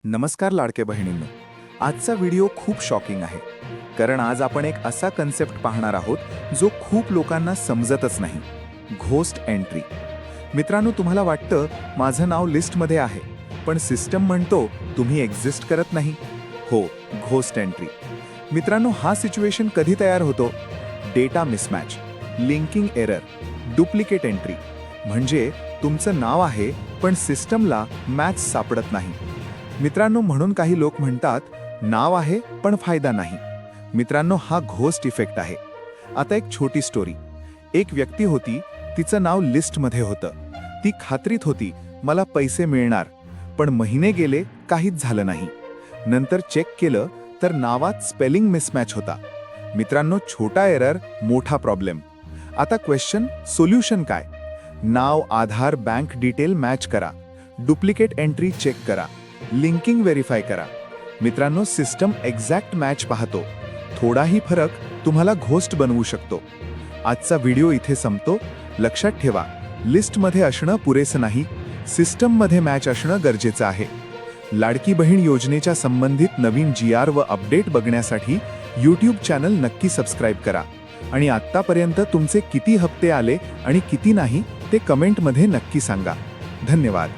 नमस्कार लाडके बहिणींनो. आजचा व्हिडिओ खूप शॉकिंग आहे, कारण आज आपण एक असा कन्सेप्ट पाहणार आहोत जो खूप लोकांना समजतच नाही. Ghost entry. मित्रांनो, तुम्हाला वाटतं माझं नाव लिस्टमध्ये आहे, पण सिस्टम म्हणतो तुम्ही एक्झिस्ट करत नाही. हो, घोस्ट एंट्री. मित्रांनो, हा सिच्युएशन कधी तयार होतो? Data mismatch, linking error, duplicate entry. म्हणजे तुमचं नाव आहे पण सिस्टमला मॅच सापडत नाही. मित्रांनो, म्हणून काही लोक म्हणतात नाव आहे पण फायदा नाही. मित्रांनो, हा घोस्ट इफेक्ट आहे. आता एक छोटी स्टोरी. एक व्यक्ती होती, तिचं नाव लिस्टमध्ये होतं. ती खात्रीत होती मला पैसे मिळणार, पण महिने गेले काहीच झालं नाही. नंतर चेक केलं तर नावात स्पेलिंग मिसमॅच होता. मित्रांनो, छोटा एरर, मोठा प्रॉब्लेम. आता क्वेश्चन, सोल्युशन काय? नाव, आधार, बँक डिटेल मॅच करा, डुप्लिकेट एंट्री चेक करा, लिंकिंग व्हेरीफाय करा. मित्रांनो, सिस्टम एक्झॅक्ट मॅच पाहतो. थोडाही फरक तुम्हाला घोस्ट बनवू शकतो. आजचा व्हिडिओ इथे संपतो. लक्षात ठेवा, लिस्टमध्ये असणं पुरेसं नाही, सिस्टममध्ये मॅच असणं गरजेचं आहे. लाडकी बहीण योजनेच्या संबंधित नवीन GR व अपडेट बघण्यासाठी यूट्यूब चॅनल नक्की सबस्क्राईब करा. आणि आत्तापर्यंत तुमचे किती हप्ते आले आणि किती नाही ते कमेंटमध्ये नक्की सांगा. धन्यवाद.